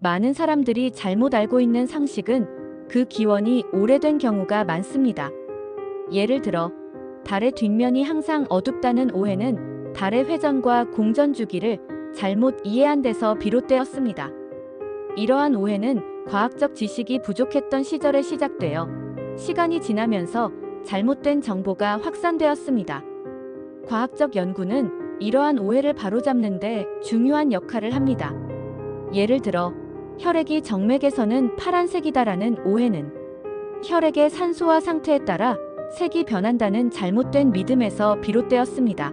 많은 사람들이 잘못 알고 있는 상식은 그 기원이 오래된 경우가 많습니다. 예를 들어 달의 뒷면이 항상 어둡다는 오해는 달의 회전과 공전 주기를 잘못 이해한 데서 비롯되었습니다. 이러한 오해는 과학적 지식이 부족했던 시절에 시작되어 시간이 지나면서 잘못된 정보가 확산되었습니다. 과학적 연구는 이러한 오해를 바로잡는 데 중요한 역할을 합니다. 예를 들어 혈액이 정맥에서는 파란색이다라는 오해는 혈액의 산소화 상태에 따라 색이 변한다는 잘못된 믿음에서 비롯되었습니다.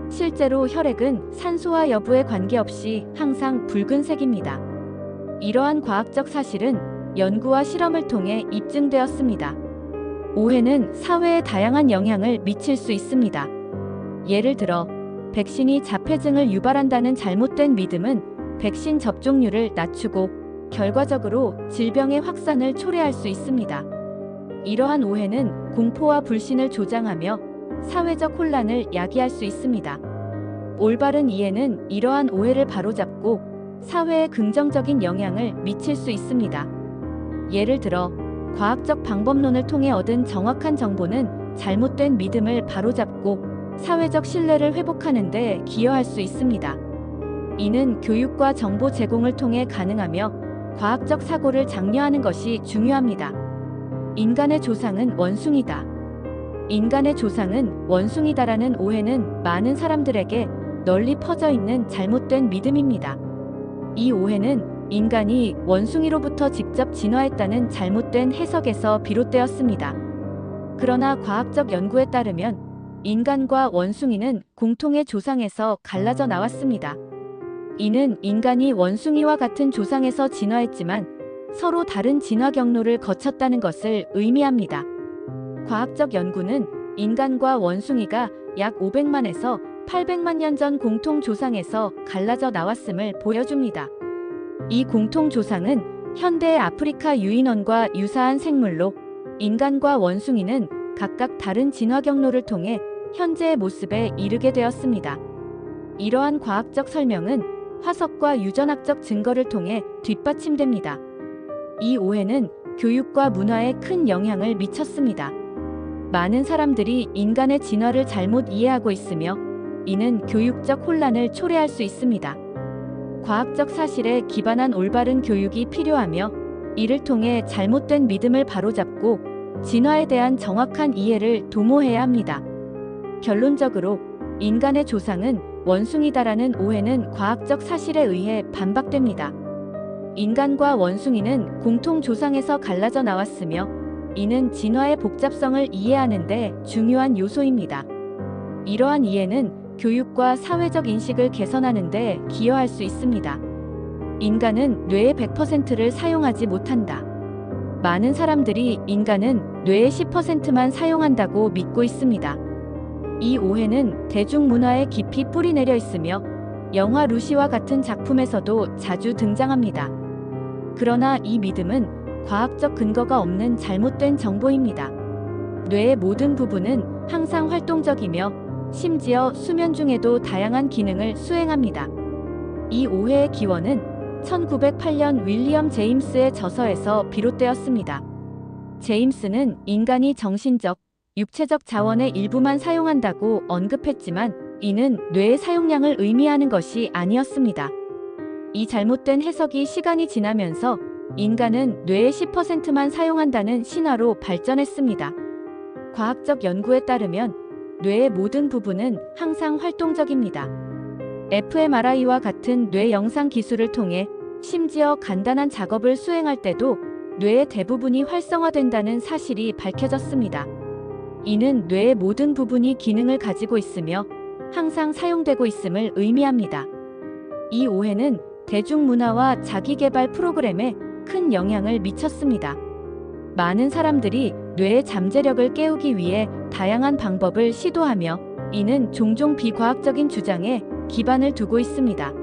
실제로 혈액은 산소화 여부에 관계없이 항상 붉은색입니다. 이러한 과학적 사실은 연구와 실험을 통해 입증되었습니다. 오해는 사회에 다양한 영향을 미칠 수 있습니다. 예를 들어 백신이 자폐증을 유발한다는 잘못된 믿음은 백신 접종률을 낮추고 결과적으로 질병의 확산을 초래할 수 있습니다. 이러한 오해는 공포와 불신을 조장하며 사회적 혼란을 야기할 수 있습니다. 올바른 이해는 이러한 오해를 바로잡고 사회에 긍정적인 영향을 미칠 수 있습니다. 예를 들어 과학적 방법론을 통해 얻은 정확한 정보는 잘못된 믿음을 바로잡고 사회적 신뢰를 회복하는 데 기여할 수 있습니다. 이는 교육과 정보 제공을 통해 가능하며 과학적 사고를 장려하는 것이 중요합니다. 인간의 조상은 원숭이다. 인간의 조상은 원숭이다라는 오해는 많은 사람들에게 널리 퍼져 있는 잘못된 믿음입니다. 이 오해는 인간이 원숭이로부터 직접 진화했다는 잘못된 해석에서 비롯되었습니다. 그러나 과학적 연구에 따르면 인간과 원숭이는 공통의 조상에서 갈라져 나왔습니다. 이는 인간이 원숭이와 같은 조상에서 진화했지만 서로 다른 진화 경로를 거쳤다는 것을 의미합니다. 과학적 연구는 인간과 원숭이가 약 500만에서 800만 년 전 공통 조상에서 갈라져 나왔음을 보여줍니다. 이 공통 조상은 현대의 아프리카 유인원과 유사한 생물로 인간과 원숭이는 각각 다른 진화 경로를 통해 현재의 모습에 이르게 되었습니다. 이러한 과학적 설명은 화석과 유전학적 증거를 통해 뒷받침됩니다. 이 오해는 교육과 문화에 큰 영향을 미쳤습니다. 많은 사람들이 인간의 진화를 잘못 이해하고 있으며 이는 교육적 혼란을 초래할 수 있습니다. 과학적 사실에 기반한 올바른 교육이 필요하며 이를 통해 잘못된 믿음을 바로잡고 진화에 대한 정확한 이해를 도모해야 합니다. 결론적으로 인간의 조상은 원숭이다라는 오해는 과학적 사실에 의해 반박됩니다. 인간과 원숭이는 공통 조상에서 갈라져 나왔으며 이는 진화의 복잡성을 이해하는 데 중요한 요소입니다. 이러한 이해는 교육과 사회적 인식을 개선하는 데 기여할 수 있습니다. 인간은 뇌의 100%를 사용하지 못한다. 많은 사람들이 인간은 뇌의 10%만 사용한다고 믿고 있습니다. 이 오해는 대중문화에 깊이 뿌리내려 있으며 영화 루시와 같은 작품에서도 자주 등장합니다. 그러나 이 믿음은 과학적 근거가 없는 잘못된 정보입니다. 뇌의 모든 부분은 항상 활동적이며 심지어 수면 중에도 다양한 기능을 수행합니다. 이 오해의 기원은 1908년 윌리엄 제임스의 저서에서 비롯되었습니다. 제임스는 인간이 정신적, 육체적 자원의 일부만 사용한다고 언급했지만 이는 뇌의 사용량을 의미하는 것이 아니었습니다. 이 잘못된 해석이 시간이 지나면서 인간은 뇌의 10%만 사용한다는 신화로 발전했습니다. 과학적 연구에 따르면 뇌의 모든 부분은 항상 활동적입니다. fMRI와 같은 뇌 영상 기술을 통해 심지어 간단한 작업을 수행할 때도 뇌의 대부분이 활성화된다는 사실이 밝혀졌습니다. 이는 뇌의 모든 부분이 기능을 가지고 있으며 항상 사용되고 있음을 의미합니다. 이 오해는 대중문화와 자기개발 프로그램에 큰 영향을 미쳤습니다. 많은 사람들이 뇌의 잠재력을 깨우기 위해 다양한 방법을 시도하며 이는 종종 비과학적인 주장에 기반을 두고 있습니다.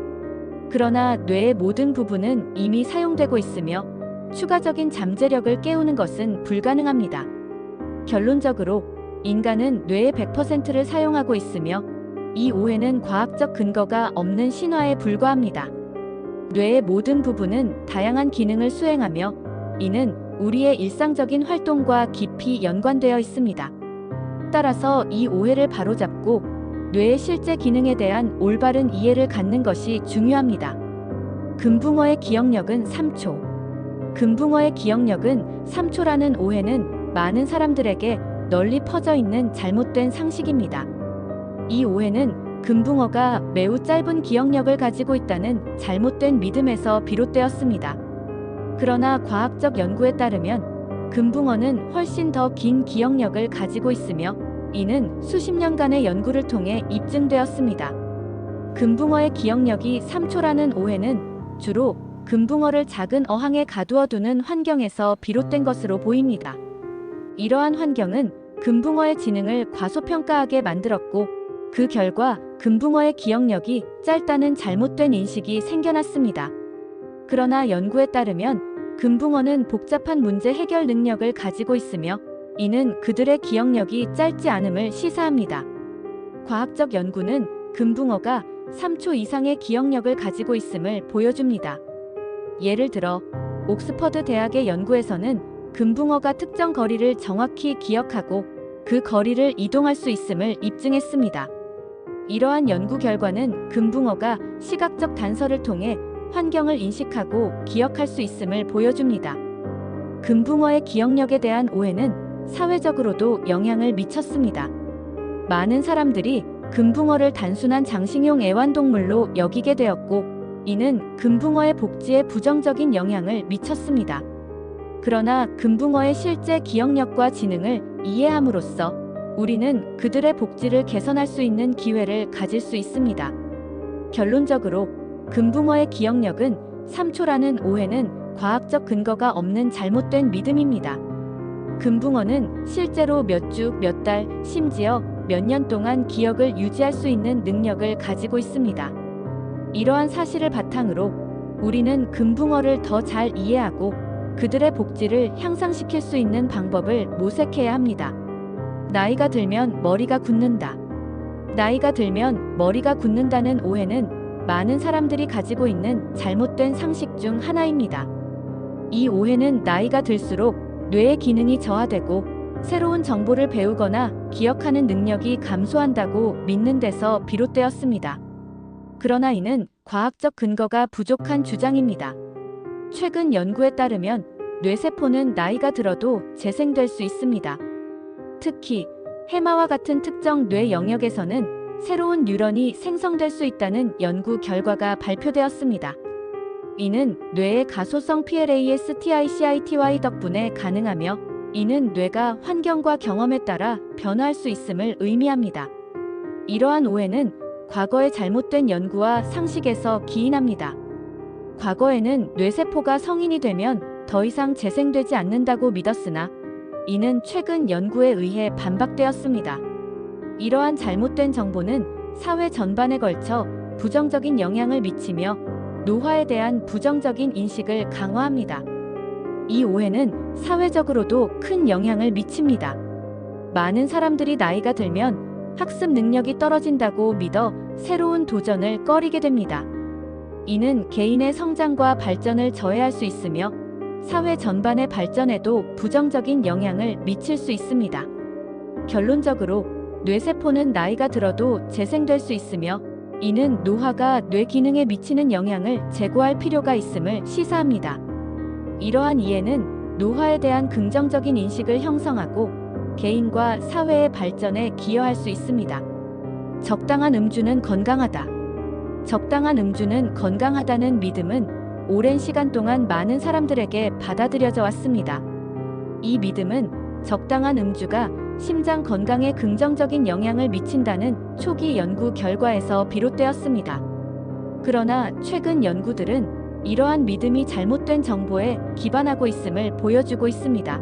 그러나 뇌의 모든 부분은 이미 사용되고 있으며 추가적인 잠재력을 깨우는 것은 불가능합니다. 결론적으로 인간은 뇌의 100%를 사용하고 있으며 이 오해는 과학적 근거가 없는 신화에 불과합니다. 뇌의 모든 부분은 다양한 기능을 수행하며 이는 우리의 일상적인 활동과 깊이 연관되어 있습니다. 따라서 이 오해를 바로잡고 뇌의 실제 기능에 대한 올바른 이해를 갖는 것이 중요합니다. 금붕어의 기억력은 3초. 금붕어의 기억력은 3초라는 오해는 많은 사람들에게 널리 퍼져 있는 잘못된 상식입니다. 이 오해는 금붕어가 매우 짧은 기억력을 가지고 있다는 잘못된 믿음에서 비롯되었습니다. 그러나 과학적 연구에 따르면 금붕어는 훨씬 더 긴 기억력을 가지고 있으며 이는 수십 년간의 연구를 통해 입증되었습니다. 금붕어의 기억력이 3초라는 오해는 주로 금붕어를 작은 어항에 가두어두는 환경에서 비롯된 것으로 보입니다. 이러한 환경은 금붕어의 지능을 과소평가하게 만들었고 그 결과 금붕어의 기억력이 짧다는 잘못된 인식이 생겨났습니다. 그러나 연구에 따르면 금붕어는 복잡한 문제 해결 능력을 가지고 있으며 이는 그들의 기억력이 짧지 않음을 시사합니다. 과학적 연구는 금붕어가 3초 이상의 기억력을 가지고 있음을 보여줍니다. 예를 들어 옥스퍼드 대학의 연구에서는 금붕어가 특정 거리를 정확히 기억하고 그 거리를 이동할 수 있음을 입증했습니다. 이러한 연구 결과는 금붕어가 시각적 단서를 통해 환경을 인식하고 기억할 수 있음을 보여줍니다. 금붕어의 기억력에 대한 오해는 사회적으로도 영향을 미쳤습니다. 많은 사람들이 금붕어를 단순한 장식용 애완동물로 여기게 되었고, 이는 금붕어의 복지에 부정적인 영향을 미쳤습니다. 그러나 금붕어의 실제 기억력과 지능을 이해함으로써 우리는 그들의 복지를 개선할 수 있는 기회를 가질 수 있습니다. 결론적으로 금붕어의 기억력은 3초라는 오해는 과학적 근거가 없는 잘못된 믿음입니다. 금붕어는 실제로 몇 주, 몇 달, 심지어 몇 년 동안 기억을 유지할 수 있는 능력을 가지고 있습니다. 이러한 사실을 바탕으로 우리는 금붕어를 더 잘 이해하고 그들의 복지를 향상시킬 수 있는 방법을 모색해야 합니다. 나이가 들면 머리가 굳는다. 나이가 들면 머리가 굳는다는 오해는 많은 사람들이 가지고 있는 잘못된 상식 중 하나입니다. 이 오해는 나이가 들수록 뇌의 기능이 저하되고 새로운 정보를 배우거나 기억하는 능력이 감소한다고 믿는 데서 비롯되었습니다. 그러나 이는 과학적 근거가 부족한 주장입니다. 최근 연구에 따르면 뇌세포는 나이가 들어도 재생될 수 있습니다. 특히 해마와 같은 특정 뇌 영역에서는 새로운 뉴런이 생성될 수 있다는 연구 결과가 발표되었습니다. 이는 뇌의 가소성 PLASTICITY 덕분에 가능하며 이는 뇌가 환경과 경험에 따라 변화할 수 있음을 의미합니다. 이러한 오해는 과거의 잘못된 연구와 상식에서 기인합니다. 과거에는 뇌세포가 성인이 되면 더 이상 재생되지 않는다고 믿었으나 이는 최근 연구에 의해 반박되었습니다. 이러한 잘못된 정보는 사회 전반에 걸쳐 부정적인 영향을 미치며 노화에 대한 부정적인 인식을 강화합니다. 이 오해는 사회적으로도 큰 영향을 미칩니다. 많은 사람들이 나이가 들면 학습 능력이 떨어진다고 믿어 새로운 도전을 꺼리게 됩니다. 이는 개인의 성장과 발전을 저해할 수 있으며 사회 전반의 발전에도 부정적인 영향을 미칠 수 있습니다. 결론적으로 뇌세포는 나이가 들어도 재생될 수 있으며 이는 노화가 뇌 기능에 미치는 영향을 제고할 필요가 있음을 시사합니다. 이러한 이해는 노화에 대한 긍정적인 인식을 형성하고 개인과 사회의 발전에 기여할 수 있습니다. 적당한 음주는 건강하다. 적당한 음주는 건강하다는 믿음은 오랜 시간 동안 많은 사람들에게 받아들여져 왔습니다. 이 믿음은 적당한 음주가 심장 건강에 긍정적인 영향을 미친다는 초기 연구 결과에서 비롯되었습니다. 그러나 최근 연구들은 이러한 믿음이 잘못된 정보에 기반하고 있음을 보여주고 있습니다.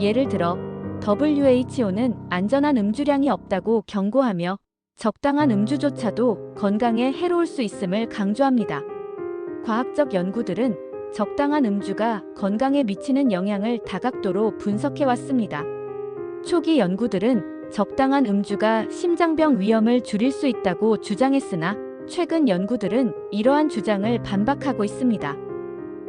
예를 들어 WHO는 안전한 음주량이 없다고 경고하며 적당한 음주조차도 건강에 해로울 수 있음을 강조합니다. 과학적 연구들은 적당한 음주가 건강에 미치는 영향을 다각도로 분석해왔습니다. 초기 연구들은 적당한 음주가 심장병 위험을 줄일 수 있다고 주장했으나 최근 연구들은 이러한 주장을 반박하고 있습니다.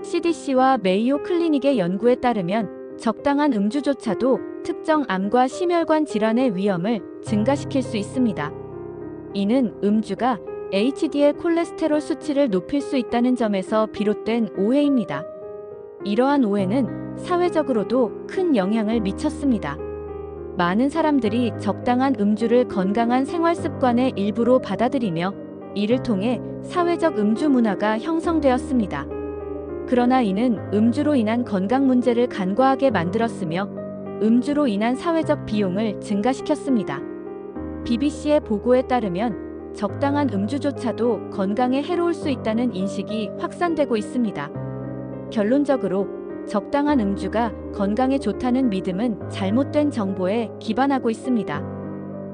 CDC와 메이오 클리닉의 연구에 따르면 적당한 음주조차도 특정 암과 심혈관 질환의 위험을 증가시킬 수 있습니다. 이는 음주가 HDL 콜레스테롤 수치를 높일 수 있다는 점에서 비롯된 오해입니다. 이러한 오해는 사회적으로도 큰 영향을 미쳤습니다. 많은 사람들이 적당한 음주를 건강한 생활 습관의 일부로 받아들이며 이를 통해 사회적 음주 문화가 형성되었습니다. 그러나 이는 음주로 인한 건강 문제를 간과하게 만들었으며 음주로 인한 사회적 비용을 증가시켰습니다. BBC의 보고에 따르면 적당한 음주조차도 건강에 해로울 수 있다는 인식이 확산되고 있습니다. 결론적으로 적당한 음주가 건강에 좋다는 믿음은 잘못된 정보에 기반하고 있습니다.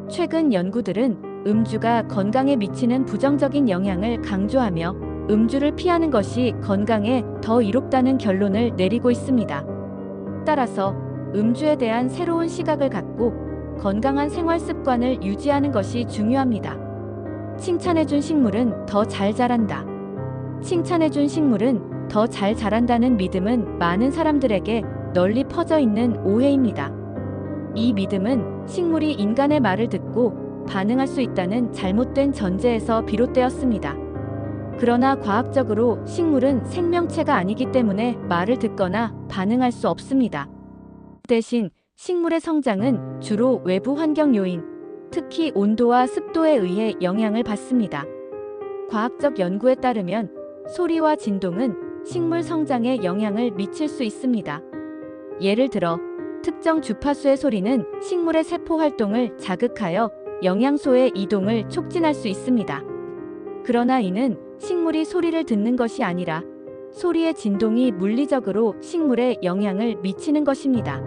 최근 연구들은 음주가 건강에 미치는 부정적인 영향을 강조하며 음주를 피하는 것이 건강에 더 이롭다는 결론을 내리고 있습니다. 따라서 음주에 대한 새로운 시각을 갖고 건강한 생활 습관을 유지하는 것이 중요합니다. 칭찬해준 식물은 더 잘 자란다. 칭찬해준 식물은 더 잘 자란다는 믿음은 많은 사람들에게 널리 퍼져 있는 오해입니다. 이 믿음은 식물이 인간의 말을 듣고 반응할 수 있다는 잘못된 전제에서 비롯되었습니다. 그러나 과학적으로 식물은 생명체가 아니기 때문에 말을 듣거나 반응할 수 없습니다. 대신 식물의 성장은 주로 외부 환경 요인, 특히 온도와 습도에 의해 영향을 받습니다. 과학적 연구에 따르면 소리와 진동은 식물 성장에 영향을 미칠 수 있습니다. 예를 들어 특정 주파수의 소리는 식물의 세포 활동을 자극하여 영양소의 이동을 촉진할 수 있습니다. 그러나 이는 식물이 소리를 듣는 것이 아니라 소리의 진동이 물리적으로 식물에 영향을 미치는 것입니다.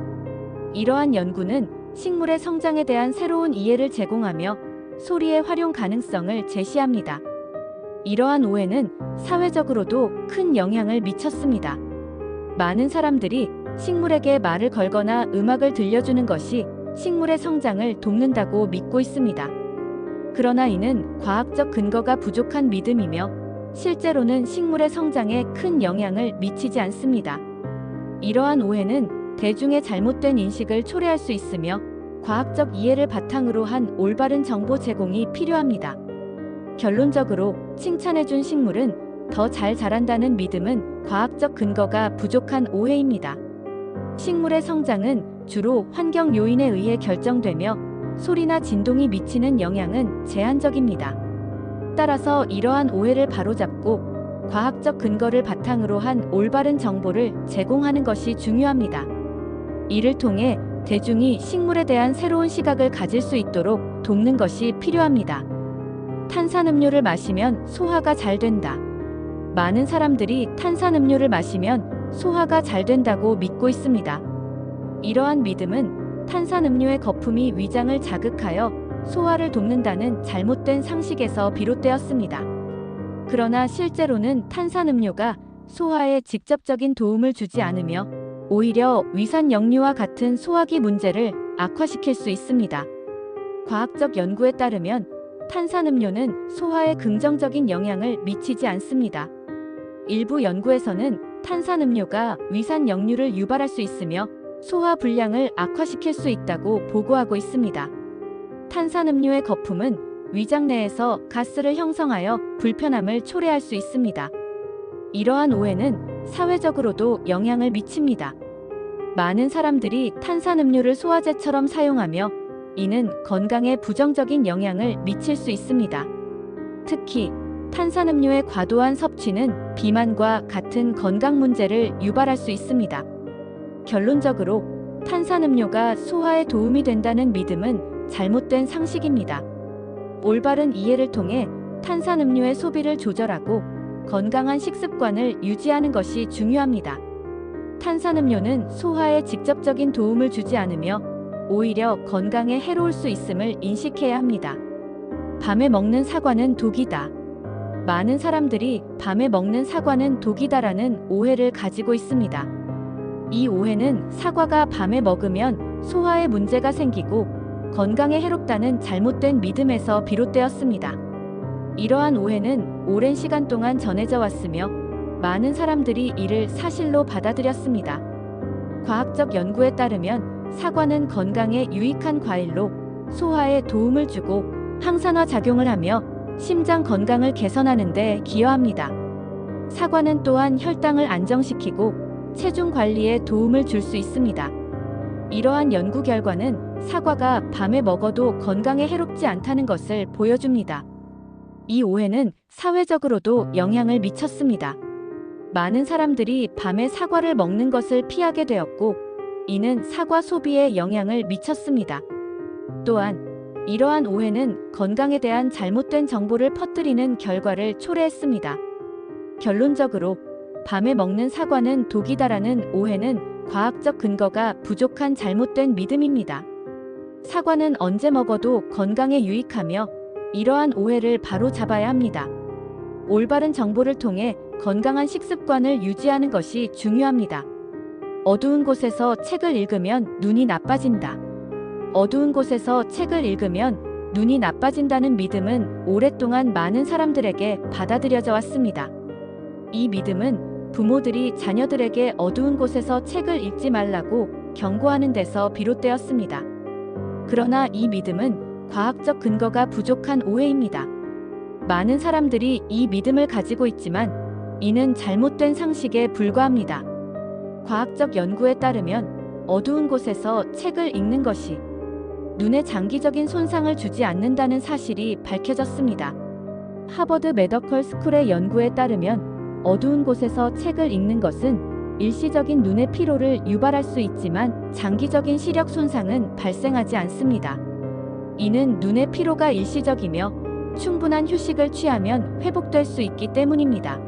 이러한 연구는 식물의 성장에 대한 새로운 이해를 제공하며 소리의 활용 가능성을 제시합니다. 이러한 오해는 사회적으로도 큰 영향을 미쳤습니다. 많은 사람들이 식물에게 말을 걸거나 음악을 들려주는 것이 식물의 성장을 돕는다고 믿고 있습니다. 그러나 이는 과학적 근거가 부족한 믿음이며 실제로는 식물의 성장에 큰 영향을 미치지 않습니다. 이러한 오해는 대중의 잘못된 인식을 초래할 수 있으며 과학적 이해를 바탕으로 한 올바른 정보 제공이 필요합니다. 결론적으로 칭찬해준 식물은 더 잘 자란다는 믿음은 과학적 근거가 부족한 오해입니다. 식물의 성장은 주로 환경 요인에 의해 결정되며 소리나 진동이 미치는 영향은 제한적입니다. 따라서 이러한 오해를 바로잡고 과학적 근거를 바탕으로 한 올바른 정보를 제공하는 것이 중요합니다. 이를 통해 대중이 식물에 대한 새로운 시각을 가질 수 있도록 돕는 것이 필요합니다. 탄산음료를 마시면 소화가 잘 된다. 많은 사람들이 탄산음료를 마시면 소화가 잘 된다고 믿고 있습니다. 이러한 믿음은 탄산음료의 거품이 위장을 자극하여 소화를 돕는다는 잘못된 상식에서 비롯되었습니다. 그러나 실제로는 탄산음료가 소화에 직접적인 도움을 주지 않으며 오히려 위산 역류와 같은 소화기 문제를 악화시킬 수 있습니다. 과학적 연구에 따르면 탄산음료는 소화에 긍정적인 영향을 미치지 않습니다. 일부 연구에서는 탄산음료가 위산 역류를 유발할 수 있으며 소화 불량을 악화시킬 수 있다고 보고하고 있습니다. 탄산음료의 거품은 위장 내에서 가스를 형성하여 불편함을 초래할 수 있습니다. 이러한 오해는 사회적으로도 영향을 미칩니다. 많은 사람들이 탄산음료를 소화제처럼 사용하며 이는 건강에 부정적인 영향을 미칠 수 있습니다. 특히 탄산음료의 과도한 섭취는 비만과 같은 건강 문제를 유발할 수 있습니다. 결론적으로 탄산음료가 소화에 도움이 된다는 믿음은 잘못된 상식입니다. 올바른 이해를 통해 탄산음료의 소비를 조절하고 건강한 식습관을 유지하는 것이 중요합니다. 탄산음료는 소화에 직접적인 도움을 주지 않으며 오히려 건강에 해로울 수 있음을 인식해야 합니다. 밤에 먹는 사과는 독이다. 많은 사람들이 밤에 먹는 사과는 독이다라는 오해를 가지고 있습니다. 이 오해는 사과가 밤에 먹으면 소화에 문제가 생기고 건강에 해롭다는 잘못된 믿음에서 비롯되었습니다. 이러한 오해는 오랜 시간 동안 전해져 왔으며 많은 사람들이 이를 사실로 받아들였습니다. 과학적 연구에 따르면 사과는 건강에 유익한 과일로 소화에 도움을 주고 항산화 작용을 하며 심장 건강을 개선하는 데 기여합니다. 사과는 또한 혈당을 안정시키고 체중 관리에 도움을 줄 수 있습니다. 이러한 연구 결과는 사과가 밤에 먹어도 건강에 해롭지 않다는 것을 보여줍니다. 이 오해는 사회적으로도 영향을 미쳤습니다. 많은 사람들이 밤에 사과를 먹는 것을 피하게 되었고, 이는 사과 소비에 영향을 미쳤습니다. 또한 이러한 오해는 건강에 대한 잘못된 정보를 퍼뜨리는 결과를 초래했습니다. 결론적으로 밤에 먹는 사과는 독이다라는 오해는 과학적 근거가 부족한 잘못된 믿음입니다. 사과는 언제 먹어도 건강에 유익하며 이러한 오해를 바로잡아야 합니다. 올바른 정보를 통해 건강한 식습관을 유지하는 것이 중요합니다. 어두운 곳에서 책을 읽으면 눈이 나빠진다. 어두운 곳에서 책을 읽으면 눈이 나빠진다는 믿음은 오랫동안 많은 사람들에게 받아들여져 왔습니다. 이 믿음은 부모들이 자녀들에게 어두운 곳에서 책을 읽지 말라고 경고하는 데서 비롯되었습니다. 그러나 이 믿음은 과학적 근거가 부족한 오해입니다. 많은 사람들이 이 믿음을 가지고 있지만 이는 잘못된 상식에 불과합니다. 과학적 연구에 따르면 어두운 곳에서 책을 읽는 것이 눈에 장기적인 손상을 주지 않는다는 사실이 밝혀졌습니다. 하버드 메디컬 스쿨의 연구에 따르면 어두운 곳에서 책을 읽는 것은 일시적인 눈의 피로를 유발할 수 있지만 장기적인 시력 손상은 발생하지 않습니다. 이는 눈의 피로가 일시적이며 충분한 휴식을 취하면 회복될 수 있기 때문입니다.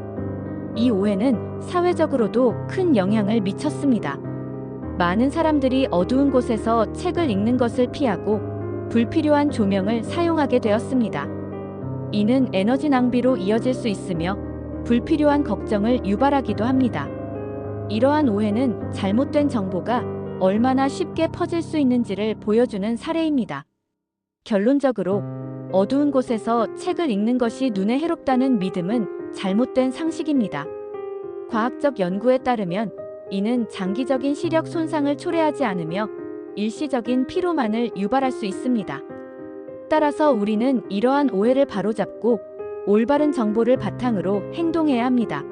이 오해는 사회적으로도 큰 영향을 미쳤습니다. 많은 사람들이 어두운 곳에서 책을 읽는 것을 피하고 불필요한 조명을 사용하게 되었습니다. 이는 에너지 낭비로 이어질 수 있으며 불필요한 걱정을 유발하기도 합니다. 이러한 오해는 잘못된 정보가 얼마나 쉽게 퍼질 수 있는지를 보여주는 사례입니다. 결론적으로 어두운 곳에서 책을 읽는 것이 눈에 해롭다는 믿음은 잘못된 상식입니다. 과학적 연구에 따르면 이는 장기적인 시력 손상을 초래하지 않으며 일시적인 피로만을 유발할 수 있습니다. 따라서 우리는 이러한 오해를 바로잡고 올바른 정보를 바탕으로 행동해야 합니다.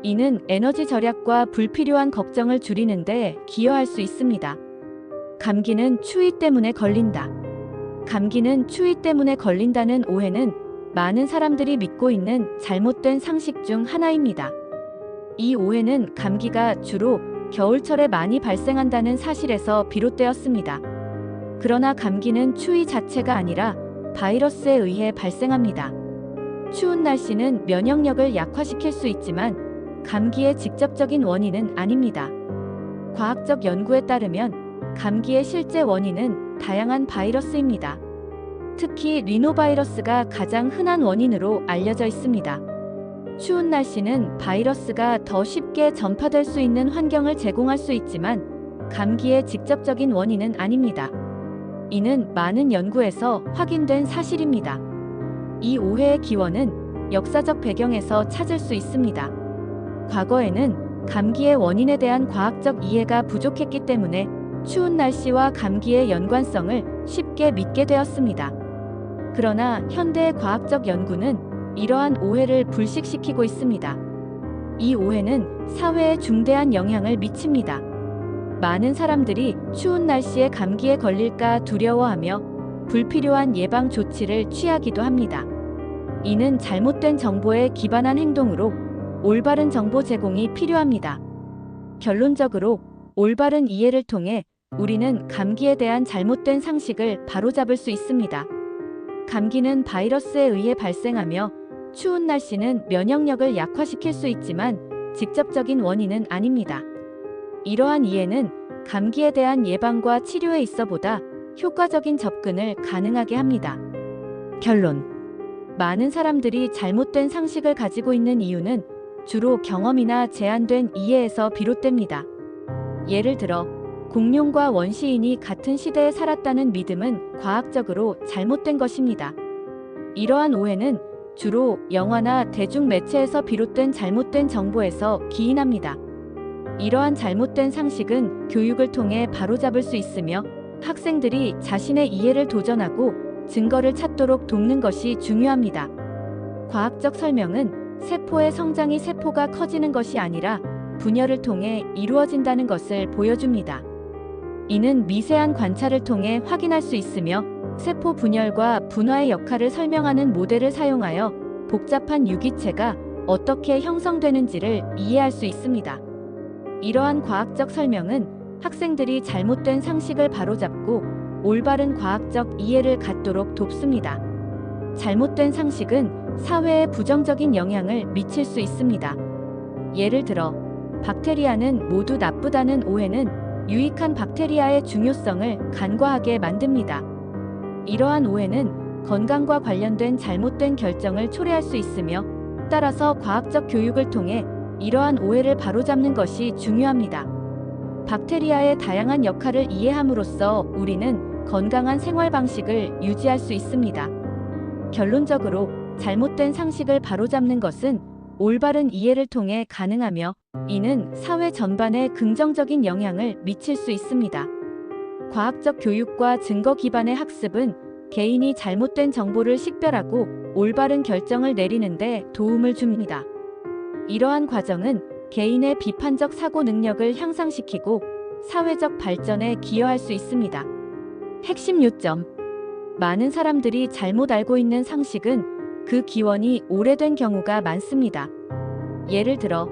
이는 에너지 절약과 불필요한 걱정을 줄이는 데 기여할 수 있습니다. 감기는 추위 때문에 걸린다. 감기는 추위 때문에 걸린다는 오해는 많은 사람들이 믿고 있는 잘못된 상식 중 하나입니다. 이 오해는 감기가 주로 겨울철에 많이 발생한다는 사실에서 비롯되었습니다. 그러나 감기는 추위 자체가 아니라 바이러스에 의해 발생합니다. 추운 날씨는 면역력을 약화시킬 수 있지만 감기의 직접적인 원인은 아닙니다. 과학적 연구에 따르면 감기의 실제 원인은 다양한 바이러스입니다. 특히 리노바이러스가 가장 흔한 원인으로 알려져 있습니다. 추운 날씨는 바이러스가 더 쉽게 전파될 수 있는 환경을 제공할 수 있지만 감기의 직접적인 원인은 아닙니다. 이는 많은 연구에서 확인된 사실입니다. 이 오해의 기원은 역사적 배경에서 찾을 수 있습니다. 과거에는 감기의 원인에 대한 과학적 이해가 부족했기 때문에 추운 날씨와 감기의 연관성을 쉽게 믿게 되었습니다. 그러나 현대의 과학적 연구는 이러한 오해를 불식시키고 있습니다. 이 오해는 사회에 중대한 영향을 미칩니다. 많은 사람들이 추운 날씨에 감기에 걸릴까 두려워하며 불필요한 예방 조치를 취하기도 합니다. 이는 잘못된 정보에 기반한 행동으로 올바른 정보 제공이 필요합니다. 결론적으로 올바른 이해를 통해 우리는 감기에 대한 잘못된 상식을 바로잡을 수 있습니다. 감기는 바이러스에 의해 발생하며 추운 날씨는 면역력을 약화시킬 수 있지만 직접적인 원인은 아닙니다. 이러한 이해는 감기에 대한 예방과 치료에 있어보다 효과적인 접근을 가능하게 합니다. 결론. 많은 사람들이 잘못된 상식을 가지고 있는 이유는 주로 경험이나 제한된 이해에서 비롯됩니다. 예를 들어 공룡과 원시인이 같은 시대에 살았다는 믿음은 과학적으로 잘못된 것입니다. 이러한 오해는 주로 영화나 대중매체에서 비롯된 잘못된 정보에서 기인합니다. 이러한 잘못된 상식은 교육을 통해 바로잡을 수 있으며 학생들이 자신의 이해를 도전하고 증거를 찾도록 돕는 것이 중요합니다. 과학적 설명은 세포의 성장이 세포가 커지는 것이 아니라 분열을 통해 이루어진다는 것을 보여줍니다. 이는 미세한 관찰을 통해 확인할 수 있으며 세포 분열과 분화의 역할을 설명하는 모델을 사용하여 복잡한 유기체가 어떻게 형성되는지를 이해할 수 있습니다. 이러한 과학적 설명은 학생들이 잘못된 상식을 바로잡고 올바른 과학적 이해를 갖도록 돕습니다. 잘못된 상식은 사회에 부정적인 영향을 미칠 수 있습니다. 예를 들어, 박테리아는 모두 나쁘다는 오해는 유익한 박테리아의 중요성을 간과하게 만듭니다. 이러한 오해는 건강과 관련된 잘못된 결정을 초래할 수 있으며, 따라서 과학적 교육을 통해 이러한 오해를 바로잡는 것이 중요합니다. 박테리아의 다양한 역할을 이해함으로써 우리는 건강한 생활 방식을 유지할 수 있습니다. 결론적으로 잘못된 상식을 바로잡는 것은 올바른 이해를 통해 가능하며, 이는 사회 전반에 긍정적인 영향을 미칠 수 있습니다. 과학적 교육과 증거 기반의 학습은 개인이 잘못된 정보를 식별하고 올바른 결정을 내리는 데 도움을 줍니다. 이러한 과정은 개인의 비판적 사고 능력을 향상시키고 사회적 발전에 기여할 수 있습니다. 핵심 요점. 많은 사람들이 잘못 알고 있는 상식은 그 기원이 오래된 경우가 많습니다. 예를 들어,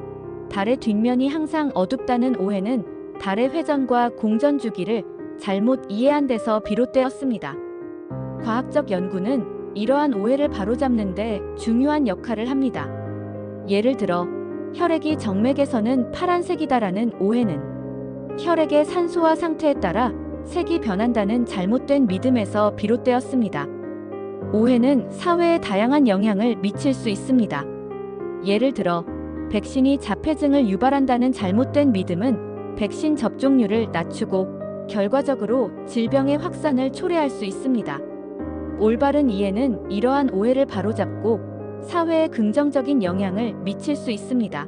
달의 뒷면이 항상 어둡다는 오해는 달의 회전과 공전 주기를 잘못 이해한 데서 비롯되었습니다. 과학적 연구는 이러한 오해를 바로잡는 데 중요한 역할을 합니다. 예를 들어, 혈액이 정맥에서는 파란색이다라는 오해는 혈액의 산소화 상태에 따라 색이 변한다는 잘못된 믿음에서 비롯되었습니다. 오해는 사회에 다양한 영향을 미칠 수 있습니다. 예를 들어, 백신이 자폐증을 유발한다는 잘못된 믿음은 백신 접종률을 낮추고 결과적으로 질병의 확산을 초래할 수 있습니다. 올바른 이해는 이러한 오해를 바로잡고 사회에 긍정적인 영향을 미칠 수 있습니다.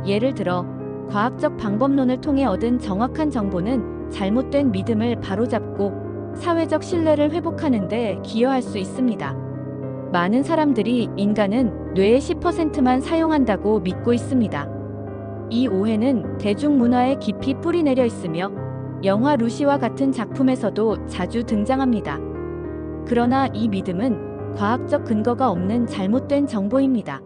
예를 들어, 과학적 방법론을 통해 얻은 정확한 정보는 잘못된 믿음을 바로잡고 사회적 신뢰를 회복하는 데 기여할 수 있습니다. 많은 사람들이 인간은 뇌의 10%만 사용한다고 믿고 있습니다. 이 오해는 대중문화에 깊이 뿌리내려 있으며 영화 루시와 같은 작품에서도 자주 등장합니다. 그러나 이 믿음은 과학적 근거가 없는 잘못된 정보입니다.